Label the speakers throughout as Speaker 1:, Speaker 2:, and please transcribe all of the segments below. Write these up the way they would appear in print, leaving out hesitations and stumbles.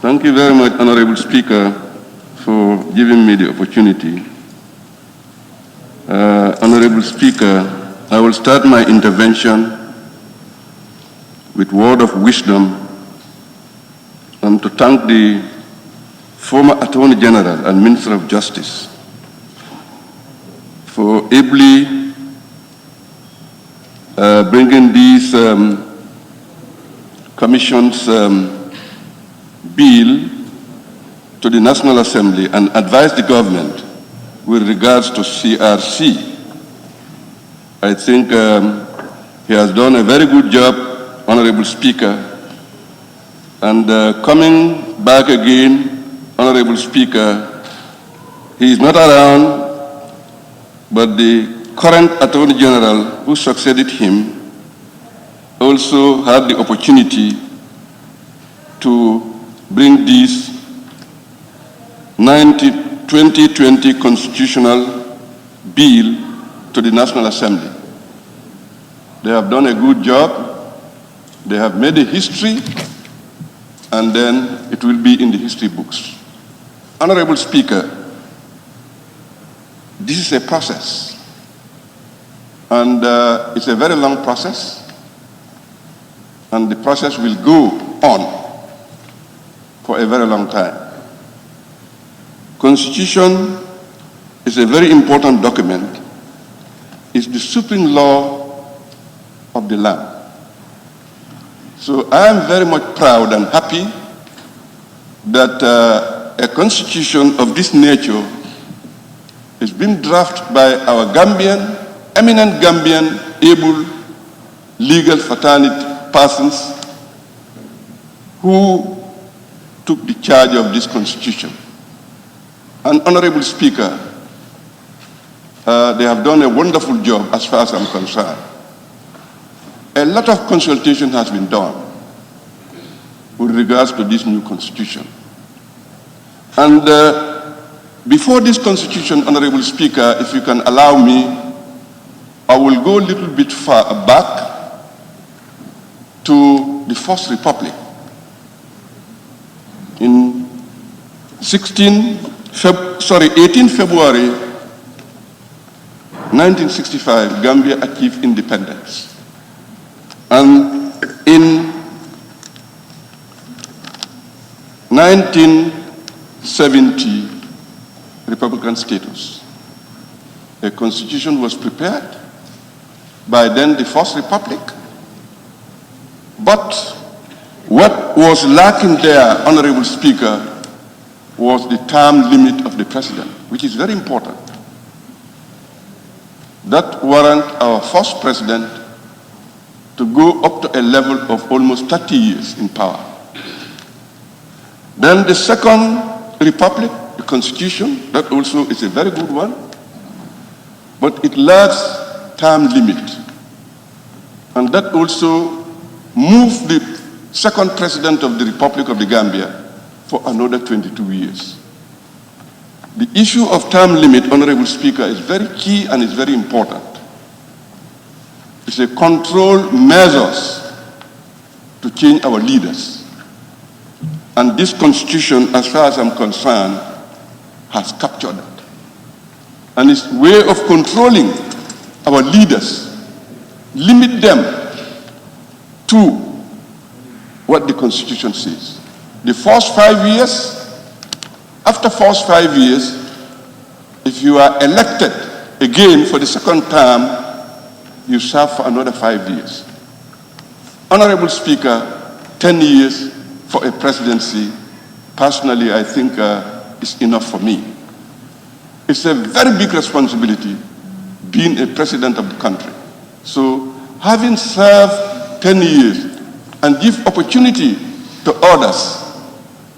Speaker 1: Thank you very much, Honorable Speaker, for giving me the opportunity. Honorable Speaker, I will start my intervention with word of wisdom and to thank the former Attorney General and Minister of Justice for ably bringing these Commission's bill to the National Assembly and advise the government with regards to CRC. I think he has done a very good job, Honorable Speaker, and coming back again, Honorable Speaker, he is not around, but the current Attorney General who succeeded him also had the opportunity to bring this 2020 constitutional bill to the National Assembly. They have done a good job. They have made a history, and then it will be in the history books. Honorable Speaker, this is a process, and it's a very long process, and the process will go on for a very long time. Constitution is a very important document. It's the supreme law of the land. So I am very much proud and happy that a constitution of this nature is being drafted by our eminent Gambian, able legal fraternity persons who took the charge of this constitution. And Honorable Speaker, they have done a wonderful job as far as I'm concerned. A lot of consultation has been done with regards to this new constitution. And before this constitution, Honorable Speaker, if you can allow me, I will go a little bit far back to the First Republic. In 18 February 1965, Gambia achieved independence. And in 1970, Republican status. A constitution was prepared by then the First Republic. But what was lacking there, Honorable Speaker, was the term limit of the president, which is very important. That warranted our first president to go up to a level of almost 30 years in power. Then the Second Republic, the Constitution, that also is a very good one, but it lacks term limit. And that also moved the second president of the Republic of the Gambia for another 22 years. The issue of term limit, Honorable Speaker, is very key and is very important. It's a control measures to change our leaders. And this constitution, as far as I'm concerned, has captured that. And its way of controlling our leaders, limit them to what the constitution says. The first 5 years, after first 5 years, if you are elected again for the second term, you serve for another 5 years. Honorable Speaker, 10 years for a presidency, personally, I think is enough for me. It's a very big responsibility being a president of the country. So having served 10 years and give opportunity to others,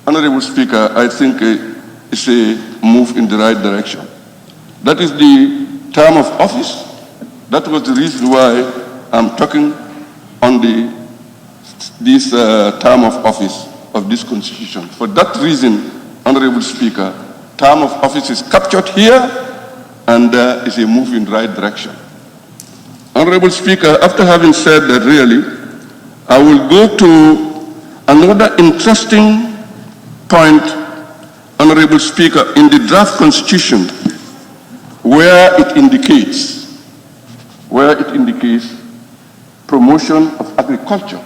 Speaker 1: Honorable Speaker, I think it's a move in the right direction. That is the term of office. That was the reason why I'm talking on this term of office of this constitution. For that reason, Honorable Speaker, term of office is captured here and is a move in the right direction. Honorable Speaker, after having said that, really, I will go to another interesting point, Honorable Speaker, in the draft constitution, where it indicates promotion of agriculture,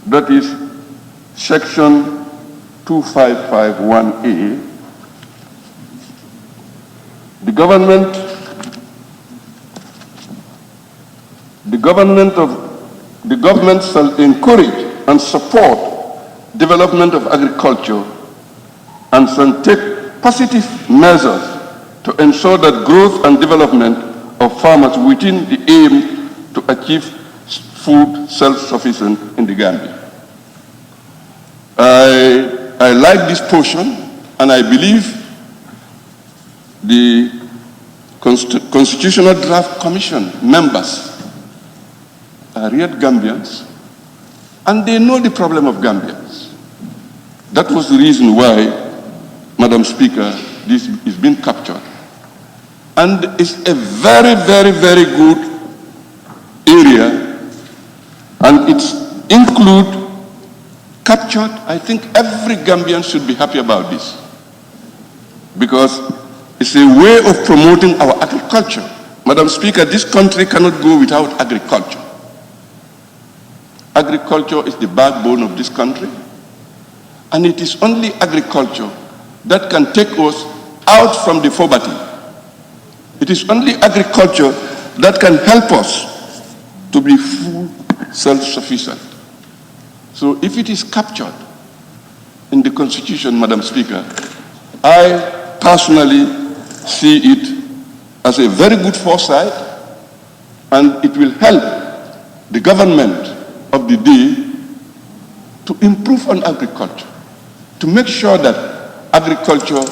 Speaker 1: that is section 2551A, the government shall encourage and support development of agriculture and shall take positive measures to ensure that growth and development of farmers within the aim to achieve food self-sufficiency in the Gambia. I like this portion, and I believe the Constitutional Draft Commission members are real Gambians, and they know the problem of Gambians. That was the reason why, Madam Speaker, this is being captured. And it's a very, very, very good area, and it's captured. I think every Gambian should be happy about this, because it's a way of promoting our agriculture. Madam Speaker, this country cannot go without agriculture. Agriculture is the backbone of this country, and it is only agriculture that can take us out from the poverty. It is only agriculture that can help us to be full self-sufficient. So if it is captured in the Constitution, Madam Speaker, I personally see it as a very good foresight, and it will help the government of the day to improve on agriculture, to make sure that agriculture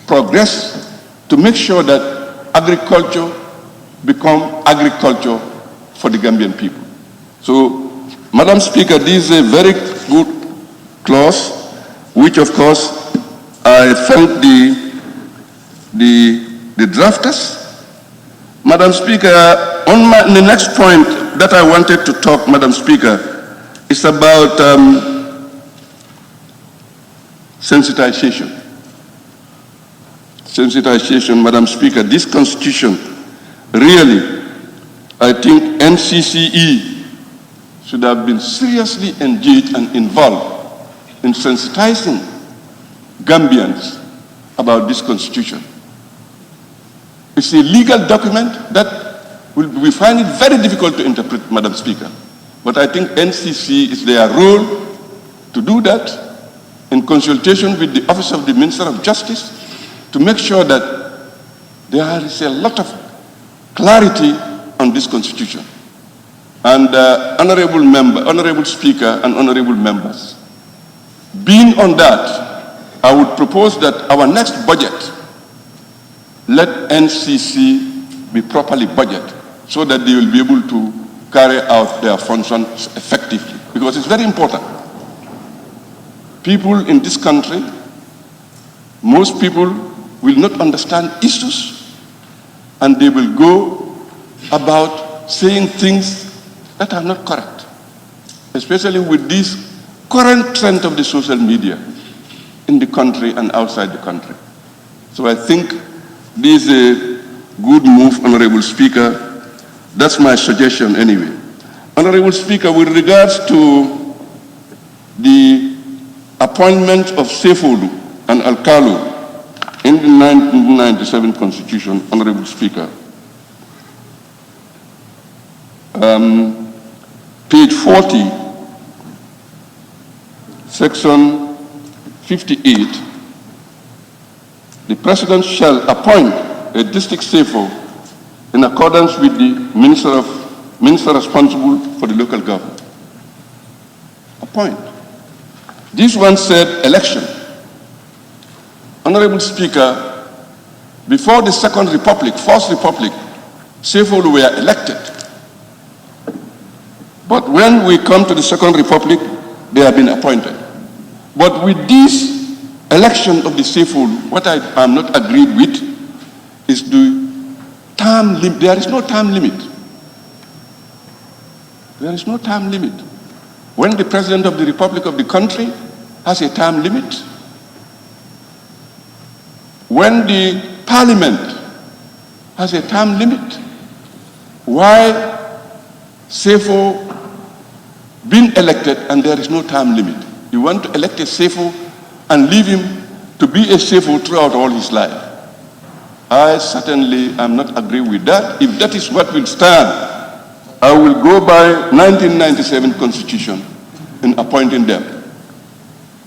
Speaker 1: progress, to make sure that agriculture become agriculture for the Gambian people. So, Madam Speaker, this is a very good clause, which of course I thank the drafters. Madam Speaker, on the next point that I wanted to talk, Madam Speaker, is about sensitization. Sensitization, Madam Speaker, this constitution, really, I think NCCE should have been seriously engaged and involved in sensitizing Gambians about this constitution. It's a legal document that we find it very difficult to interpret, Madam Speaker. But I think NCC is their role to do that in consultation with the Office of the Minister of Justice to make sure that there is a lot of clarity on this constitution. And Honorable Speaker and honorable members, being on that, I would propose that our next budget, let NCC be properly budgeted so that they will be able to carry out their functions effectively, because it's very important. People in this country, most people will not understand issues, and they will go about saying things that are not correct, especially with this current trend of the social media in the country and outside the country. So I think this is a good move, Honorable Speaker. That's my suggestion anyway. Honorable Speaker, with regards to the appointment of Sefolu and Alkalo in the 1997 Constitution, Honorable Speaker, page 40, section 58, the President shall appoint a district Sefo in accordance with the minister responsible for the local government. Appoint. This one said election. Honorable Speaker, before the Second Republic, First Republic, Sefo were elected. But when we come to the Second Republic, they have been appointed. But with this election of the Sefo, what I am not agreed with is the term limit. There is no term limit. There is no term limit. When the President of the Republic of the country has a time limit. When the parliament has a time limit, why SEFO being elected and there is no time limit? You want to elect a SEFO and leave him to be a SEFO throughout all his life. I certainly am not agree with that. If that is what will stand, I will go by 1997 Constitution in appointing them.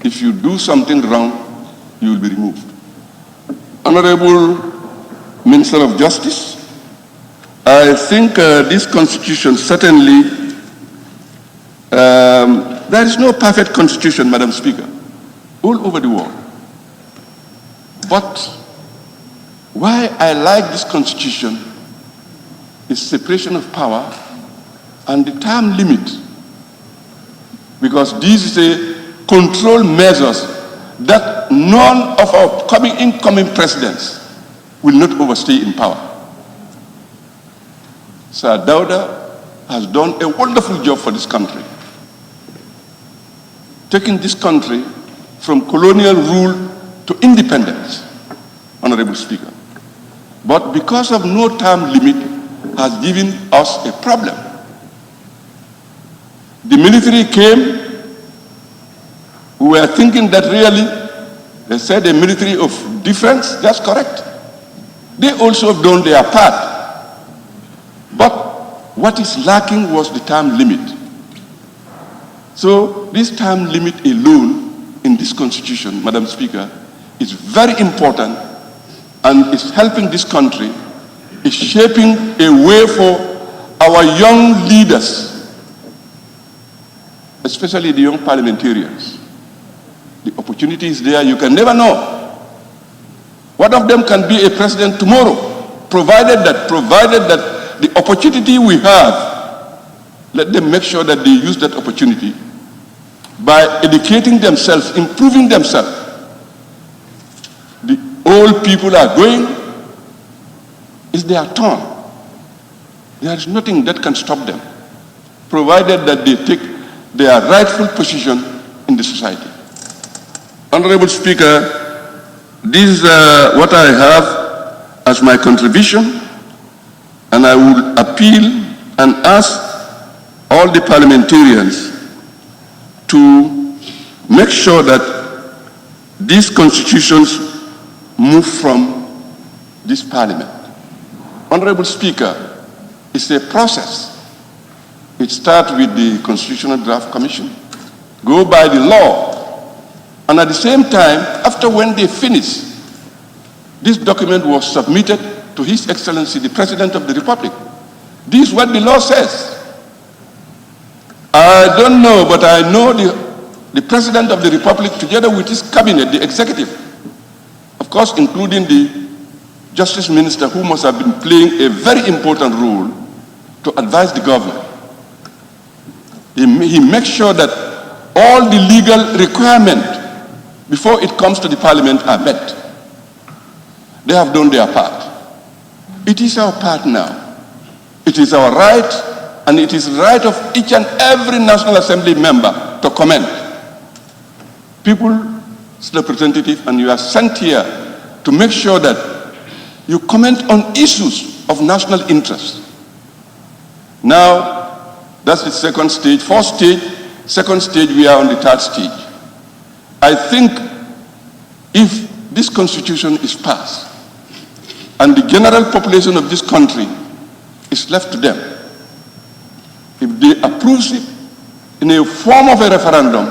Speaker 1: If you do something wrong, you will be removed. Honorable Minister of Justice, I think this Constitution certainly, there is no perfect Constitution, Madam Speaker, all over the world. But why I like this Constitution is separation of power and the time limit, because these is a control measures that none of our incoming presidents will not overstay in power. Sir Dauda has done a wonderful job for this country, taking this country from colonial rule to independence, Honorable Speaker. But because of no time limit has given us a problem. The military came, we were thinking that really, they said a military of defense, that's correct. They also have done their part. But what is lacking was the time limit. So this time limit alone in this Constitution, Madam Speaker, is very important and is helping this country, is shaping a way for our young leaders, especially the young parliamentarians. The opportunity is there, you can never know. One of them can be a president tomorrow, provided that the opportunity we have, let them make sure that they use that opportunity by educating themselves, improving themselves. The old people are going, it's their turn. There is nothing that can stop them, provided that they take their rightful position in the society. Honorable Speaker, this is what I have as my contribution, and I will appeal and ask all the parliamentarians to make sure that these constitutions move from this parliament. Honorable Speaker, it's a process. It starts with the Constitutional Draft Commission, go by the law, and at the same time, after when they finish, this document was submitted to His Excellency, the President of the Republic. This is what the law says. I don't know, but I know the President of the Republic, together with his cabinet, the executive, of course, including the Justice Minister, who must have been playing a very important role to advise the government. He makes sure that all the legal requirements before it comes to the parliament are met. They have done their part. It is our part now. It is our right, and it is the right of each and every National Assembly member to comment. People's representative, and you are sent here to make sure that you comment on issues of national interest. Now, that's the second stage. First stage, second stage, we are on the third stage. I think if this constitution is passed and the general population of this country is left to them, if they approve it in a form of a referendum,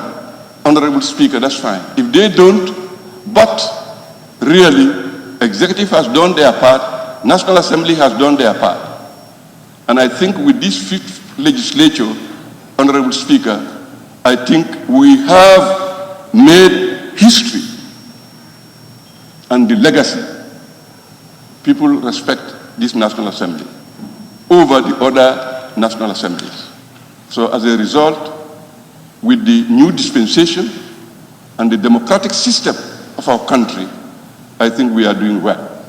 Speaker 1: Honorable Speaker, that's fine. If they don't, but really, executive has done their part, National Assembly has done their part. And I think with this fifth legislature, Honorable Speaker, I think we have made history and the legacy. People respect this National Assembly over the other National Assemblies. So as a result, with the new dispensation and the democratic system of our country, I think we are doing well.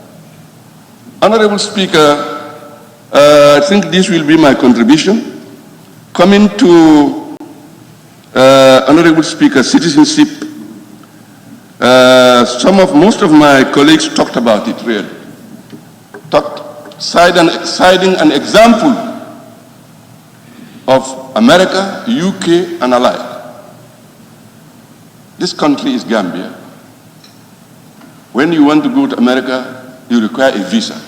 Speaker 1: Honorable Speaker, I think this will be my contribution. Coming to Honorable Speaker, citizenship Most of my colleagues talked about it, really. Citing an example of America, UK, and alike. This country is Gambia. When you want to go to America, you require a visa.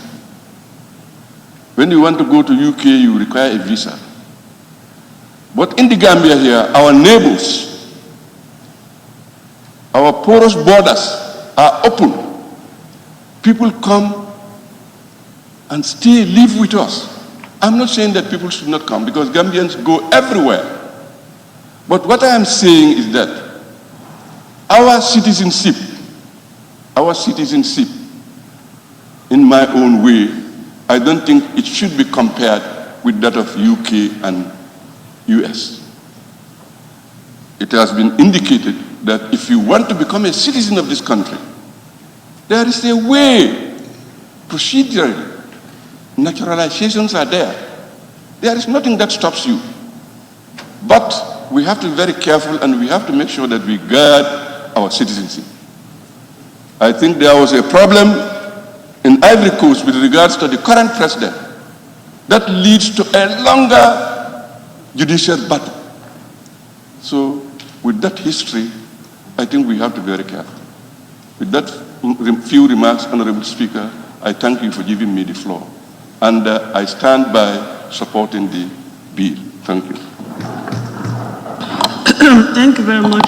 Speaker 1: When you want to go to UK, you require a visa. But in the Gambia here, our neighbors, our porous borders are open. People come and stay, live with us. I'm not saying that people should not come, because Gambians go everywhere. But what I am saying is that our citizenship, in my own way, I don't think it should be compared with that of UK and US. It has been indicated that if you want to become a citizen of this country, there is a way, procedurally. Naturalizations are there. There is nothing that stops you. But we have to be very careful, and we have to make sure that we guard our citizenship. I think there was a problem in Ivory Coast with regards to the current president that leads to a longer judicial battle. So with that history, I think we have to be very careful. With that few remarks, Honorable Speaker, I thank you for giving me the floor. And I stand by supporting the bill. Thank you.
Speaker 2: Thank you very much.